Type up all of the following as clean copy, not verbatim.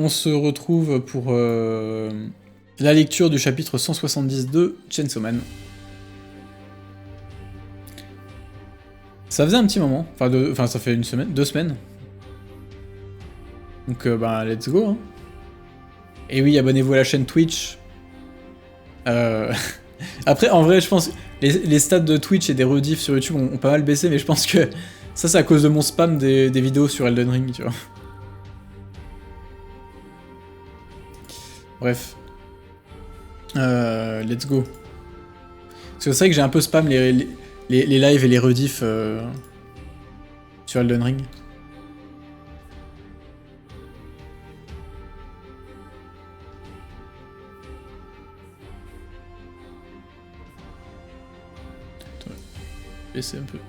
on se retrouve pour la lecture du chapitre 170 de Chainsaw Man. Ça faisait un petit moment, enfin ça fait 2 semaines. Donc bah let's go. Hein. Et oui, abonnez-vous à la chaîne Twitch. Après, en vrai, je pense les stats de Twitch et des rediffs sur YouTube ont pas mal baissé, mais je pense que ça c'est à cause de mon spam des vidéos sur Elden Ring, tu vois. Bref. Let's go. Parce que c'est vrai que j'ai un peu spam les lives et les rediffs sur Elden Ring. Attends, laissez un peu.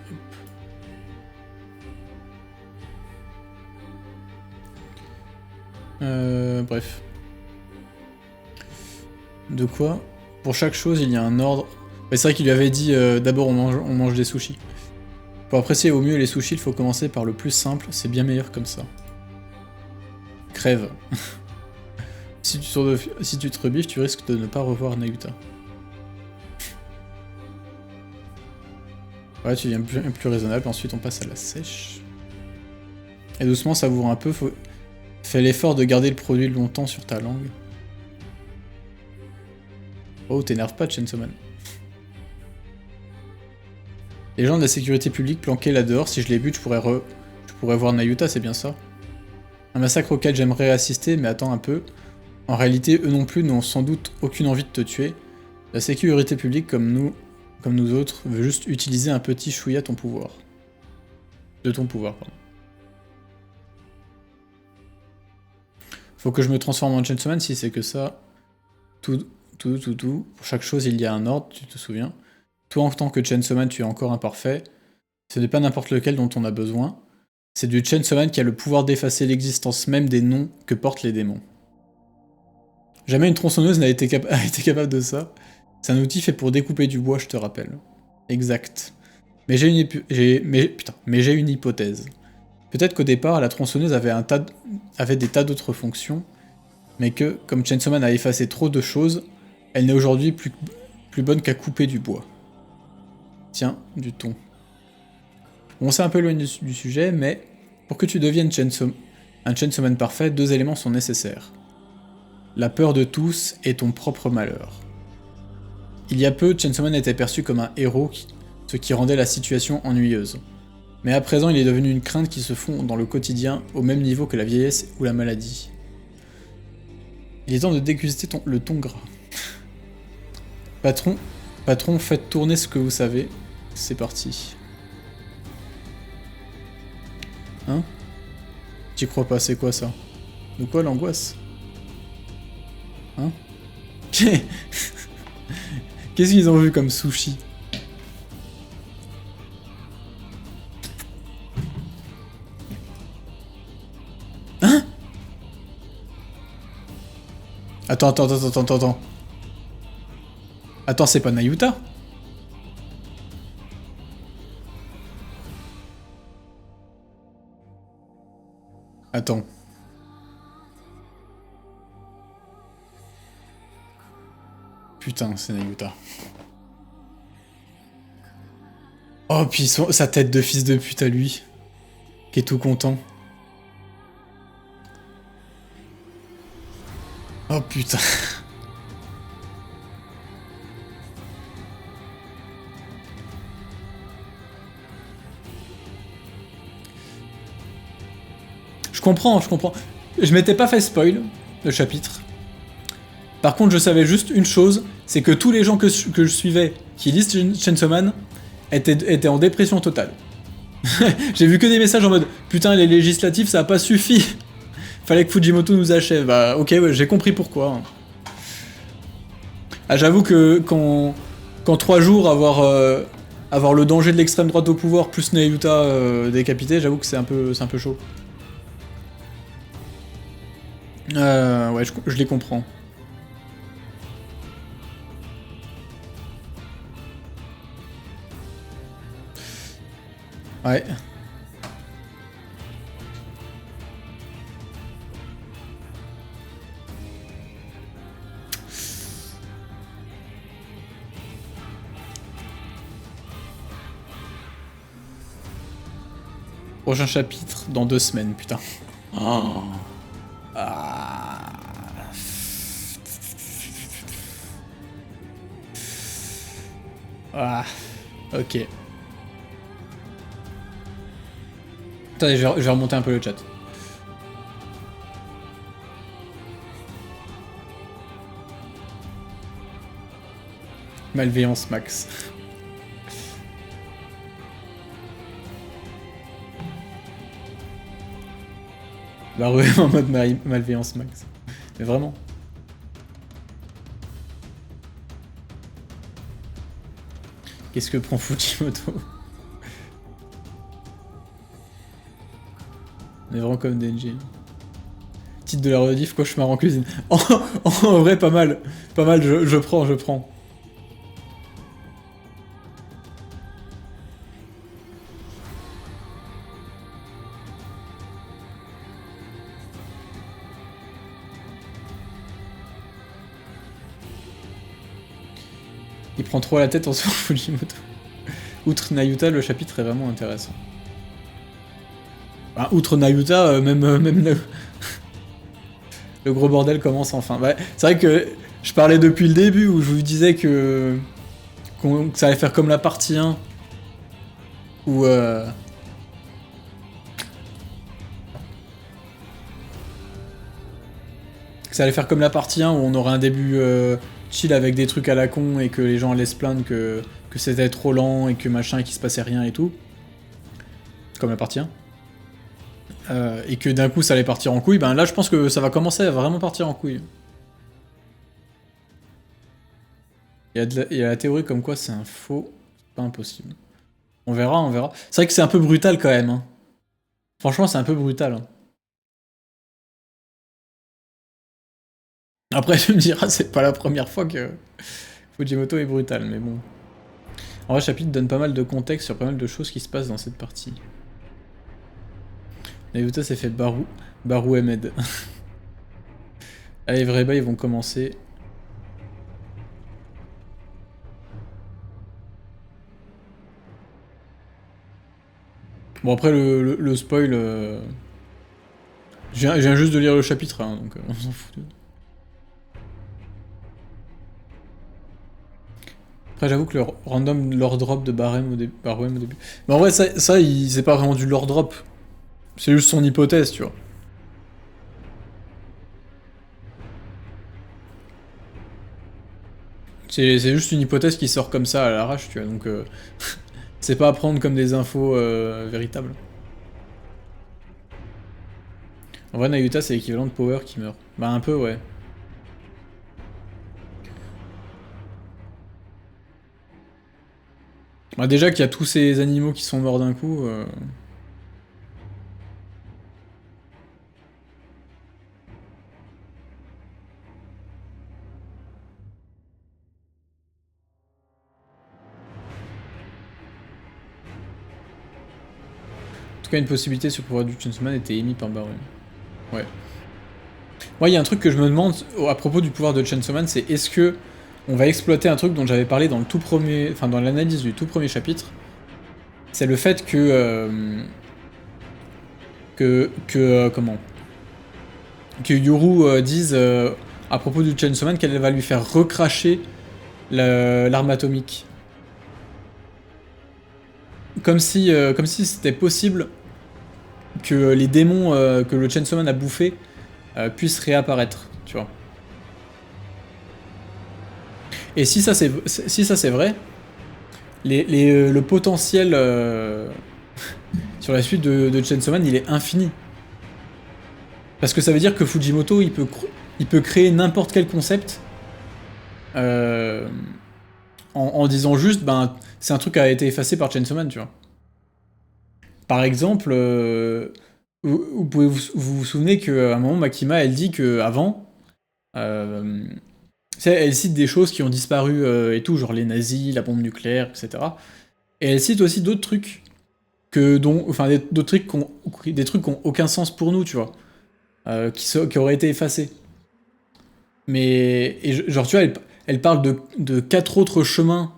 Bref. De quoi? Pour chaque chose, il y a un ordre. Mais c'est vrai qu'il lui avait dit d'abord on mange des sushis. Pour apprécier au mieux les sushis, il faut commencer par le plus simple, c'est bien meilleur comme ça. Crève. Si tu te rebiffes, tu risques de ne pas revoir Nayuta. Ouais, tu deviens plus raisonnable, ensuite on passe à la sèche. Et doucement, savoure un peu, fais l'effort de garder le produit longtemps sur ta langue. Oh, t'énerve pas, Chainsaw Man. Les gens de la sécurité publique planqués là-dehors, si je les bute, je pourrais voir Nayuta, c'est bien ça? Un massacre auquel j'aimerais assister, mais attends un peu. En réalité, eux non plus n'ont sans doute aucune envie de te tuer. La sécurité publique, comme nous autres, veut juste utiliser un petit chouïa de ton pouvoir, pardon. Faut que je me transforme en Chainsaw Man si c'est que ça. Tout. Pour chaque chose, il y a un ordre, tu te souviens. Toi, en tant que Chainsaw Man, tu es encore imparfait. Ce n'est pas n'importe lequel dont on a besoin. C'est du Chainsaw Man qui a le pouvoir d'effacer l'existence même des noms que portent les démons. Jamais une tronçonneuse n'a été capable de ça. C'est un outil fait pour découper du bois, je te rappelle. Exact. Mais j'ai une hypothèse. Peut-être qu'au départ, la tronçonneuse avait des tas d'autres fonctions, mais que, comme Chainsaw Man a effacé trop de choses, elle n'est aujourd'hui plus bonne qu'à couper du bois. Tiens, du thon. On s'est un peu éloigné du sujet, mais pour que tu deviennes un Chainsaw Man parfait, 2 éléments sont nécessaires. La peur de tous et ton propre malheur. Il y a peu, Chainsaw Man était perçu comme un héros, ce qui rendait la situation ennuyeuse. Mais à présent, il est devenu une crainte qui se fond dans le quotidien au même niveau que la vieillesse ou la maladie. Il est temps de déguster le thon gras. Patron, faites tourner ce que vous savez. C'est parti. Hein? T'y crois pas, c'est quoi ça? De quoi l'angoisse? Hein? Qu'est-ce qu'ils ont vu comme sushi? Hein? Attends. Attends, c'est pas Nayuta? Attends. Putain, c'est Nayuta. Oh, puis sa tête de fils de pute à lui. Qui est tout content. Oh putain. Je comprends. Je m'étais pas fait spoil, le chapitre. Par contre, je savais juste une chose, c'est que tous les gens que je suivais, qui lisent Chainsaw Man, étaient en dépression totale. J'ai vu que des messages en mode « Putain, les législatives, ça a pas suffi. Fallait que Fujimoto nous achève. » Bah ok, ouais, j'ai compris pourquoi. Ah, j'avoue que qu'en 3 jours, avoir le danger de l'extrême droite au pouvoir, plus Nayuta décapité, j'avoue que c'est un peu chaud. Ouais, je les comprends. Ouais. Prochain chapitre dans 2 semaines, putain. Oh. Ah. Ah. Ok. Attendez, je vais remonter un peu le chat. Malveillance max. Bah ouais, en mode malveillance max. Mais vraiment. Qu'est-ce que prend Fujimoto? On est vraiment comme Denji. Titre de la rediff, cauchemar en cuisine. En vrai, pas mal. Pas mal, je prends. Il prend trop la tête en soi, Fujimoto. Outre Nayuta, le chapitre est vraiment intéressant. Bah, outre Nayuta, même le gros bordel commence enfin. Ouais, c'est vrai que je parlais depuis le début où je vous disais que ça allait faire comme la partie 1. Où... Que ça allait faire comme la partie 1 où on aurait un début chill avec des trucs à la con et que les gens allaient se plaindre que c'était trop lent et que machin et qu'il se passait rien et tout. Comme la partie 1. Et que d'un coup ça allait partir en couille, ben là je pense que ça va commencer à vraiment partir en couille. Il y a la théorie comme quoi c'est un faux, c'est pas impossible. On verra. C'est vrai que c'est un peu brutal quand même. Hein. Franchement c'est un peu brutal. Hein. Après tu me diras c'est pas la première fois que Fujimoto est brutal, mais bon. En vrai, le chapitre donne pas mal de contexte sur pas mal de choses qui se passent dans cette partie. Nayuta s'est fait Barou Ahmed. Allez, Vreba, ils vont commencer. Bon, après, le spoil... Je viens juste de lire le chapitre, hein, donc on s'en fout. Après, j'avoue que le random lore drop de Barem au début... Mais en vrai, ça c'est pas vraiment du lore drop. C'est juste son hypothèse, tu vois. C'est juste une hypothèse qui sort comme ça à l'arrache, tu vois, donc... c'est pas à prendre comme des infos véritables. En vrai, Nayuta, c'est l'équivalent de Power qui meurt. Bah, un peu, ouais. Bah, déjà qu'il y a tous ces animaux qui sont morts d'un coup... En tout cas, une possibilité sur le pouvoir du Chainsaw Man était émise par Baron. Ouais. Moi, il y a un truc que je me demande à propos du pouvoir de Chainsaw Man, c'est est-ce que on va exploiter un truc dont j'avais parlé dans le tout premier, enfin dans l'analyse du tout premier chapitre, c'est le fait que comment que Yuru dise à propos du Chainsaw Man qu'elle va lui faire recracher l'arme atomique, comme si c'était possible que les démons que le Chainsaw Man a bouffés puissent réapparaître, tu vois. Et si ça c'est vrai, le potentiel sur la suite de Chainsaw Man, il est infini. Parce que ça veut dire que Fujimoto, il peut créer n'importe quel concept en disant juste, ben, c'est un truc qui a été effacé par Chainsaw Man, tu vois. Par exemple, vous pouvez vous souvenez qu'à un moment, Makima, elle dit qu'avant, elle cite des choses qui ont disparu et tout, genre les nazis, la bombe nucléaire, etc. Et elle cite aussi d'autres trucs enfin d'autres trucs des trucs qui ont aucun sens pour nous, tu vois, qui auraient été effacés. Mais genre tu vois, elle parle de 4 autres chemins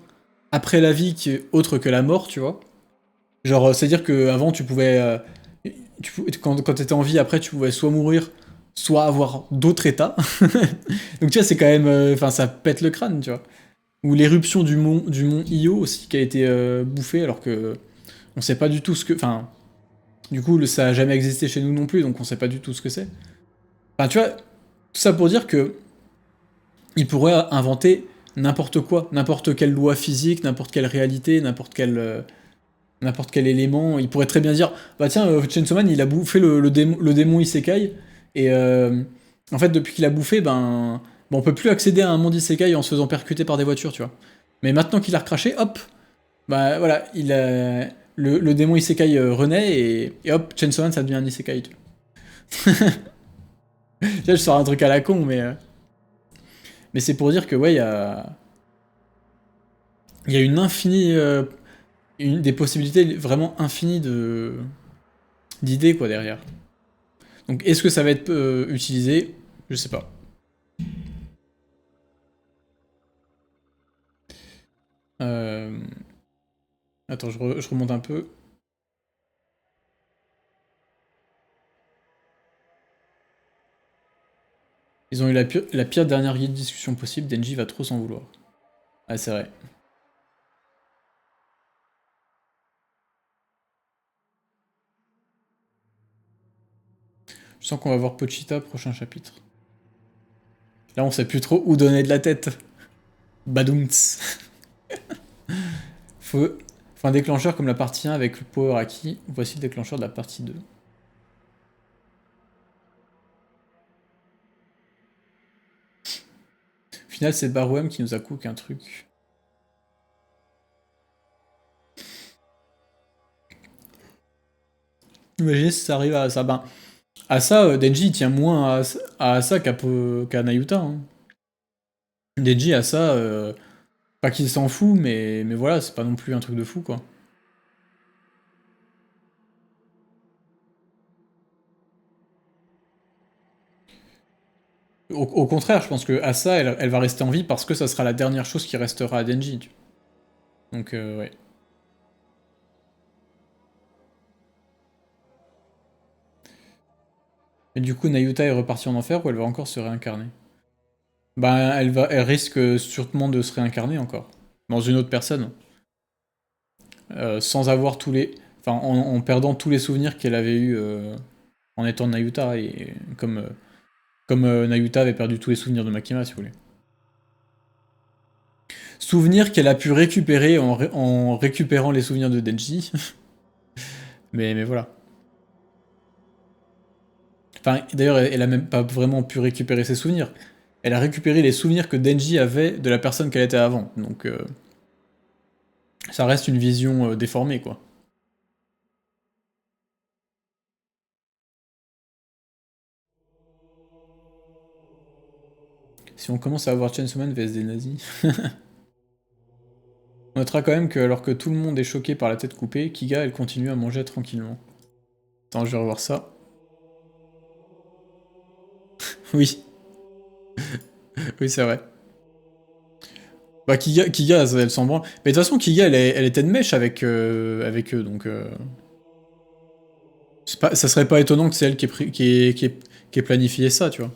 après la vie autres que la mort, tu vois. Genre c'est à dire qu'avant tu pouvais quand t'étais en vie, après, tu pouvais soit mourir, soit avoir d'autres états. Donc tu vois, c'est quand même... Enfin, ça pète le crâne, tu vois. Ou l'éruption du mont Io aussi, qui a été bouffé, alors que on sait pas du tout ce que... Enfin, du coup, ça a jamais existé chez nous non plus, donc on sait pas du tout ce que c'est. Enfin, tu vois, tout ça pour dire que il pourrait inventer n'importe quoi, n'importe quelle loi physique, n'importe quelle réalité, n'importe quel élément. Il pourrait très bien dire, bah tiens, Chainsaw Man, il a bouffé le démon Isekai, et en fait, depuis qu'il a bouffé, ben, on peut plus accéder à un monde Isekai en se faisant percuter par des voitures, tu vois. Mais maintenant qu'il a recraché, hop, bah voilà, le démon Isekai renaît, et hop, Chainsaw Man, ça devient un Isekai, tu vois. Tu vois, je sors un truc à la con, mais c'est pour dire que, ouais, il y a une infinie... des possibilités vraiment infinies d'idées, quoi, derrière. Donc, est-ce que ça va être utilisé? Je sais pas. Euh, Attends, je remonte un peu. Ils ont eu la pire dernière guide de discussion possible, Denji va trop s'en vouloir. Ah, c'est vrai. Je sens qu'on va voir Pochita prochain chapitre. Là, on sait plus trop où donner de la tête. Badoumts. Faut, faut un déclencheur comme la partie 1 avec le Power Aki. Voici le déclencheur de la partie 2. Au final, c'est Barouem qui nous a cook un truc. Imaginez si ça arrive à ça. Ben, à ça, Denji il tient moins à Asa qu'à Nayuta. Hein. Denji à ça, pas qu'il s'en fout, mais voilà, c'est pas non plus un truc de fou, quoi. Au contraire, je pense que Asa, elle va rester en vie parce que ça sera la dernière chose qui restera à Denji. Donc, ouais. Et du coup, Nayuta est repartie en enfer ou elle va encore se réincarner? Ben, elle risque sûrement de se réincarner encore. Dans une autre personne. Sans avoir tous les... Enfin, en perdant tous les souvenirs qu'elle avait eus en étant Nayuta. Et comme Nayuta avait perdu tous les souvenirs de Makima, si vous voulez. Souvenirs qu'elle a pu récupérer en récupérant les souvenirs de Denji. mais voilà. Enfin, d'ailleurs, elle a même pas vraiment pu récupérer ses souvenirs. Elle a récupéré les souvenirs que Denji avait de la personne qu'elle était avant. Donc, ça reste une vision déformée, quoi. Si on commence à avoir Chainsaw Man vs des nazis... On notera quand même que, alors que tout le monde est choqué par la tête coupée, Kiga, elle continue à manger tranquillement. Attends, je vais revoir ça. Oui, oui, c'est vrai. Bah, Kiga elle s'en branle. Mais de toute façon, Kiga, elle était de mèche avec eux, donc... ça serait pas étonnant que c'est elle qui ait planifié ça, tu vois.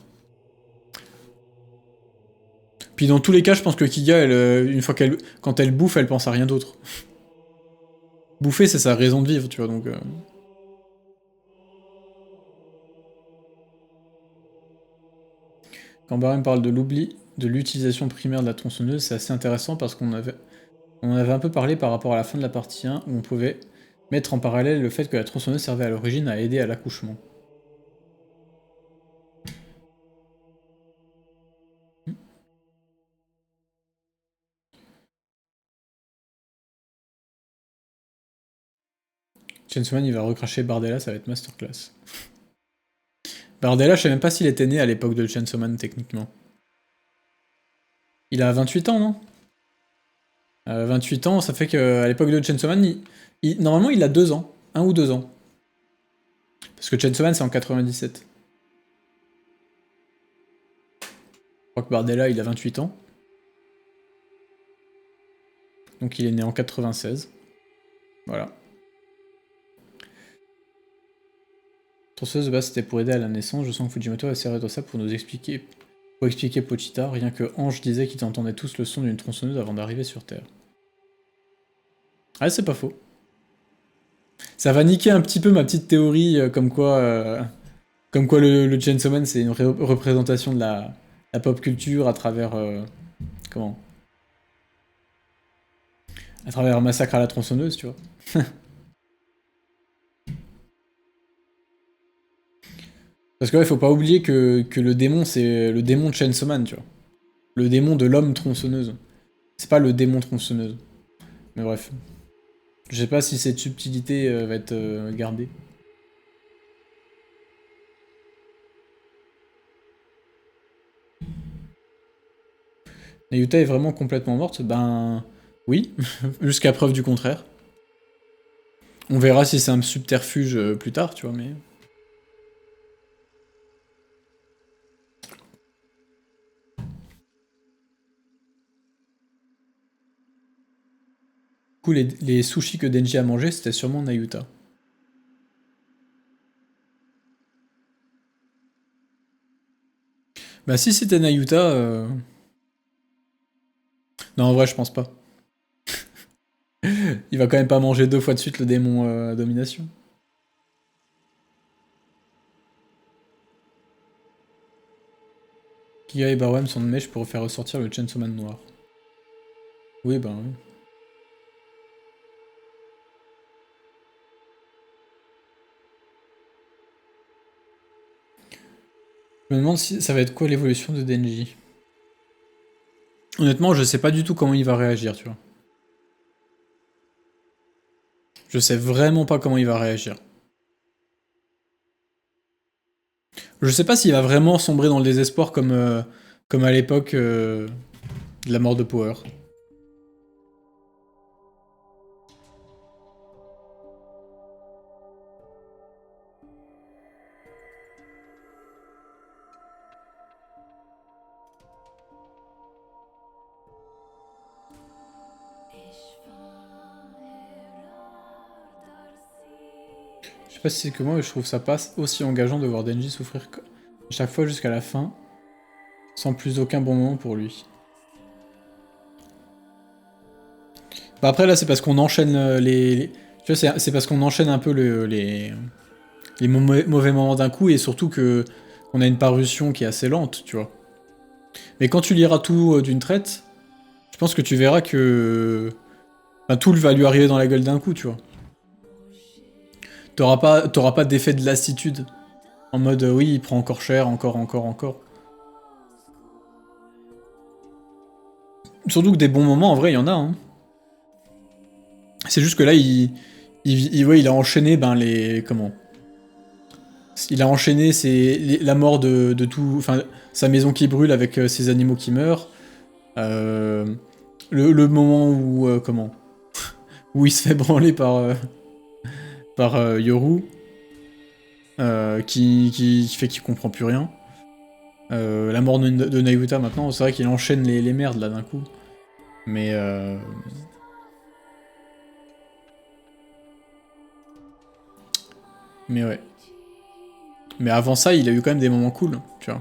Puis dans tous les cas, je pense que Kiga, une fois quand elle bouffe, elle pense à rien d'autre. Bouffer, c'est sa raison de vivre, tu vois, donc... Quand Barem parle de l'oubli, de l'utilisation primaire de la tronçonneuse, c'est assez intéressant parce on avait un peu parlé par rapport à la fin de la partie 1, où on pouvait mettre en parallèle le fait que la tronçonneuse servait à l'origine à aider à l'accouchement. Chainsaw Man, il va recracher Bardella, ça va être masterclass. Bardella, je sais même pas s'il était né à l'époque de Chainsaw Man, techniquement. Il a 28 ans, non 28 ans, ça fait qu'à l'époque de Chainsaw Man, normalement, il a 2 ans. 1 ou 2 ans. Parce que Chainsaw Man, c'est en 97. Je crois que Bardella, il a 28 ans. Donc il est né en 96. Voilà. Tronçonneuse de base c'était pour aider à la naissance, je sens que Fujimoto a serré ça pour nous expliquer. Pour expliquer Pochita, rien que Ange disait qu'ils entendaient tous le son d'une tronçonneuse avant d'arriver sur Terre. Ah, c'est pas faux. Ça va niquer un petit peu ma petite théorie comme quoi le Chainsaw Man c'est une représentation de la pop culture à travers comment à travers un massacre à la tronçonneuse, tu vois. Parce que là, il faut pas oublier que le démon c'est le démon de Chainsaw Man, tu vois. Le démon de l'homme tronçonneuse. C'est pas le démon tronçonneuse. Mais bref. Je sais pas si cette subtilité va être gardée. Nayuta est vraiment complètement morte? Ben oui, jusqu'à preuve du contraire. On verra si c'est un subterfuge plus tard, tu vois, mais... Du coup, les sushis que Denji a mangé, c'était sûrement Nayuta. Bah si c'était Nayuta... Non, en vrai, je pense pas. Il va quand même pas manger 2 fois de suite le démon domination. Kiga et Barwam sont de mèche pour faire ressortir le Chainsaw Man noir. Oui, ben oui. Je me demande si ça va être quoi l'évolution de Denji. Honnêtement, je sais pas du tout comment il va réagir, tu vois. Je sais vraiment pas comment il va réagir. Je sais pas s'il va vraiment sombrer dans le désespoir comme à l'époque de la mort de Power. Je sais pas si c'est que moi, mais je trouve ça passe aussi engageant de voir Denji souffrir chaque fois jusqu'à la fin, sans plus aucun bon moment pour lui. Bah après là, c'est parce qu'on enchaîne tu vois, c'est parce qu'on enchaîne un peu les mauvais moments d'un coup, et surtout que on a une parution qui est assez lente, tu vois. Mais quand tu liras tout d'une traite, je pense que tu verras que... Enfin, tout va lui arriver dans la gueule d'un coup, tu vois. T'auras pas d'effet de lassitude. En mode, oui, il prend encore cher, encore, encore, encore. Surtout que des bons moments, en vrai, il y en a. Hein. C'est juste que là, ouais, il a enchaîné les... Comment il a enchaîné la mort de tout... Enfin, sa maison qui brûle avec ses animaux qui meurent. Euh, le moment où... comment où il se fait branler par Yoru. Qui fait qu'il comprend plus rien. La mort de Nayuta maintenant, c'est vrai qu'il enchaîne les merdes là d'un coup. Mais mais ouais. Mais avant ça, il a eu quand même des moments cool, tu vois.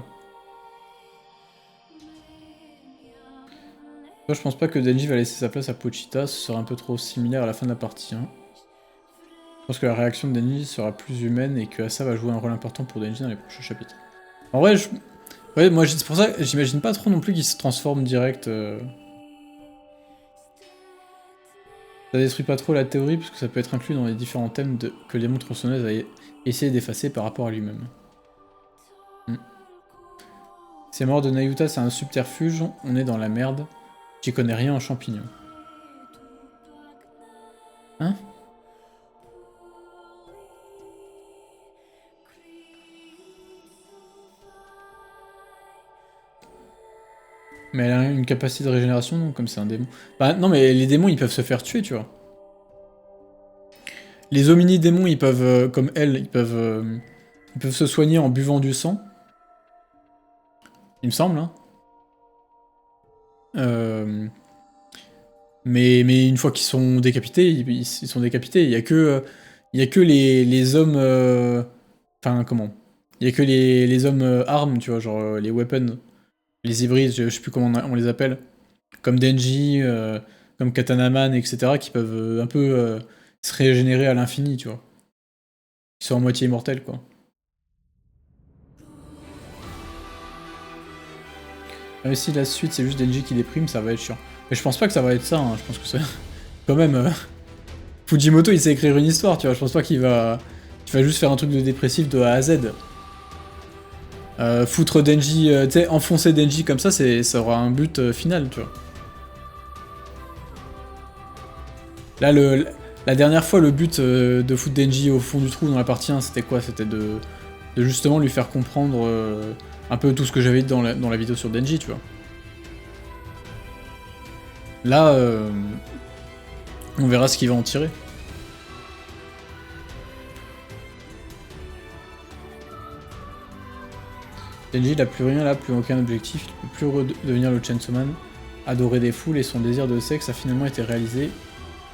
Moi, je pense pas que Denji va laisser sa place à Pochita, ce serait un peu trop similaire à la fin de la partie 1. Je pense que la réaction de Denji sera plus humaine et que Asa va jouer un rôle important pour Denji dans les prochains chapitres. En vrai, ouais, moi c'est pour ça que j'imagine pas trop non plus qu'il se transforme direct. Ça détruit pas trop la théorie, parce que ça peut être inclus dans les différents thèmes que les montres tronçonneuses a essayé d'effacer par rapport à lui-même. C'est mort de Nayuta, c'est un subterfuge, on est dans la merde. J'y connais rien en champignons. Hein? Mais elle a une capacité de régénération, non? Comme c'est un démon. Bah non, mais les démons, ils peuvent se faire tuer, tu vois. Les homini-démons, ils peuvent, comme elle, ils peuvent se soigner en buvant du sang. Il me semble, hein. Euh, mais une fois qu'ils sont décapités, ils sont décapités. Il y a que les hommes... Enfin, comment? Il y a que les hommes armes, tu vois, genre les weapons, les hybrides, je sais plus comment on les appelle. Comme Denji, comme Katanaman, etc., qui peuvent un peu se régénérer à l'infini, tu vois. Ils sont à moitié immortels, quoi. Même si la suite c'est juste Denji qui déprime, ça va être chiant. Mais je pense pas que ça va être ça, hein. Je pense que c'est... Quand même, Fujimoto il sait écrire une histoire, tu vois, je pense pas qu'il va juste faire un truc de dépressif de A à Z. Foutre Denji, tu sais, enfoncer Denji comme ça ça aura un but final, tu vois. Là, la dernière fois, le but de foutre Denji au fond du trou dans la partie 1, c'était quoi? C'était de justement lui faire comprendre un peu tout ce que j'avais dit dans la vidéo sur Denji, tu vois. Là, on verra ce qu'il va en tirer. Denji, il n'a plus rien là, plus aucun objectif, il ne peut plus redevenir le Chainsaw Man, adoré des foules, et son désir de sexe a finalement été réalisé,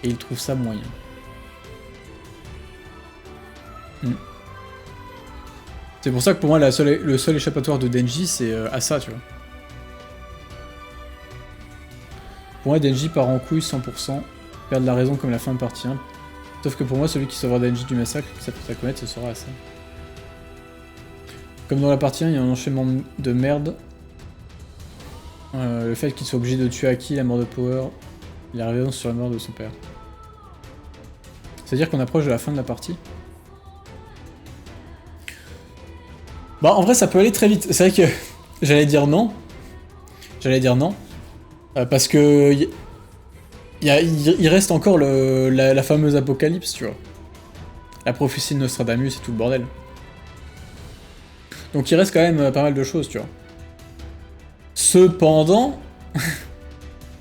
et il trouve ça moyen. C'est pour ça que pour moi, le seul échappatoire de Denji, c'est Asa, tu vois. Pour moi, Denji part en couille 100%, perdre la raison comme la fin de partie 1. Sauf que pour moi, celui qui sauvera Denji du massacre, qui s'apprête à commettre, ce sera Asa. Comme dans la partie 1, il y a un enchaînement de merde. Le fait qu'il soit obligé de tuer Aki, la mort de Power, la révérence sur la mort de son père. C'est-à-dire qu'on approche de la fin de la partie. Bah en vrai ça peut aller très vite. C'est vrai que j'allais dire non. Parce que il reste encore la fameuse apocalypse, tu vois. La prophétie de Nostradamus et tout le bordel. Donc il reste quand même pas mal de choses, tu vois. Cependant,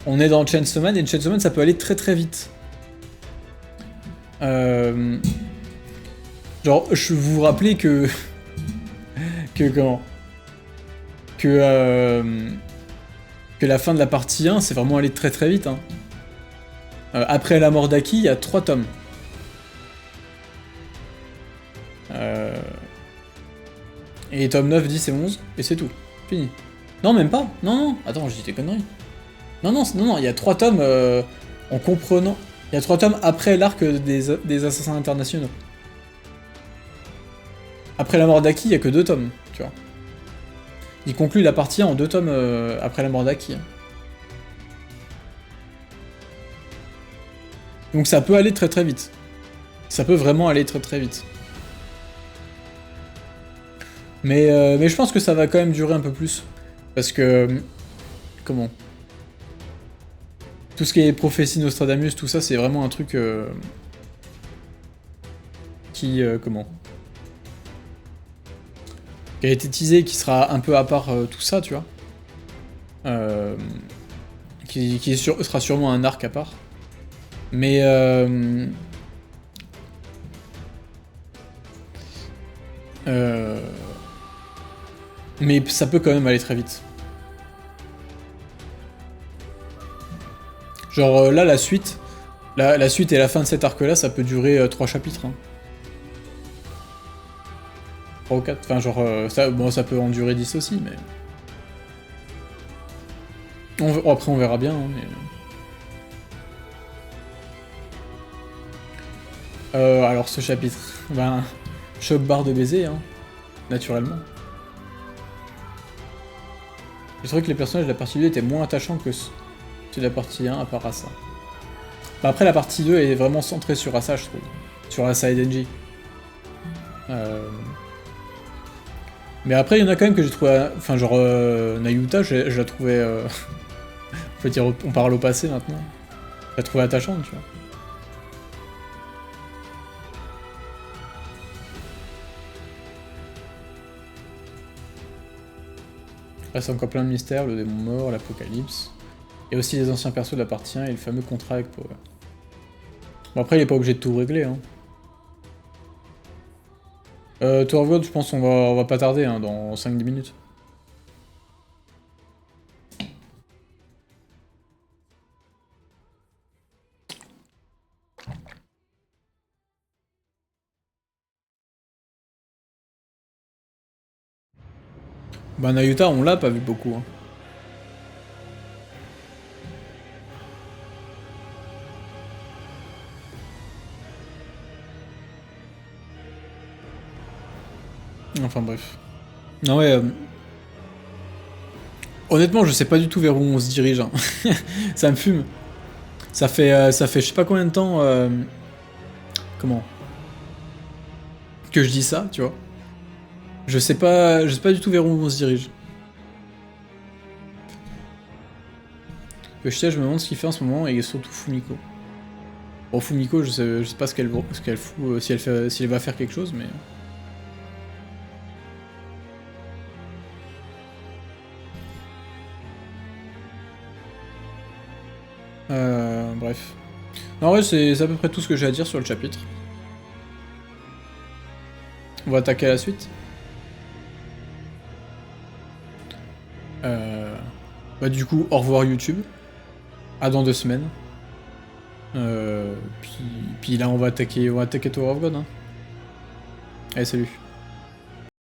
on est dans Chainsaw Man, et Chainsaw Man ça peut aller très très vite. Genre, je vous rappelez que... que comment que la fin de la partie 1, c'est vraiment allé très très vite. Hein. Après la mort d'Aki, il y a 3 tomes. Et tome 9, 10 et 11, et c'est tout. Fini. Non, même pas. Non, non. Attends, je dis des conneries. Non, non, non, non, il y a 3 tomes en comprenant... Il y a 3 tomes après l'arc des assassins internationaux. Après la mort d'Aki, il y a que 2 tomes, tu vois. Il conclut la partie 1 en 2 tomes après la mort d'Aki. Hein. Donc ça peut aller très très vite. Ça peut vraiment aller très très vite. Mais je pense que ça va quand même durer un peu plus. Parce que... Comment? Tout ce qui est prophétie Nostradamus, tout ça, c'est vraiment un truc... qui... comment? Qui a été teasé, qui sera un peu à part tout ça, tu vois. Qui sera sûrement un arc à part. Mais... mais ça peut quand même aller très vite. Genre là, la suite... La suite et la fin de cet arc-là, ça peut durer 3 chapitres. Hein. 3 ou 4, enfin genre... ça, bon, ça peut en durer 10 aussi, mais... Après, on verra bien, hein, mais... alors ce chapitre, ben, choc barre de baiser, hein, naturellement. Je trouvais que les personnages de la partie 2 étaient moins attachants que ceux de la partie 1, à part Asa. Ben, après, la partie 2 est vraiment centrée sur Asa, je trouve. Sur Asa et Denji. Mais après, il y en a quand même que j'ai trouvé... Enfin, genre, Nayuta, je la trouvais... on peut dire, on parle au passé, maintenant. Je la trouvais attachante, tu vois. Là, c'est encore plein de mystères, le démon mort, l'apocalypse. Et aussi les anciens persos de la partie 1 et le fameux contrat avec Power. Bon, après, il est pas obligé de tout régler, hein. Tour of God, je pense on va pas tarder, hein, dans 5-10 minutes. Bah Nayuta, on l'a pas vu beaucoup. Hein. Enfin bref. Non ouais. Honnêtement, je sais pas du tout vers où on se dirige. Hein. Ça me fume. Ça fait je sais pas combien de temps. Comment que je dis ça, tu vois. Je sais pas du tout vers où on se dirige. Yoshida, je me demande ce qu'il fait en ce moment et surtout Fumiko. Bon, Fumiko, je sais pas ce qu'elle fout, si elle va faire quelque chose, mais. Bref. En vrai, c'est à peu près tout ce que j'ai à dire sur le chapitre. On va attaquer à la suite. Bah du coup, au revoir YouTube. À dans 2 semaines. Puis là, on va attaquer Tower of God. Hein. Allez, salut.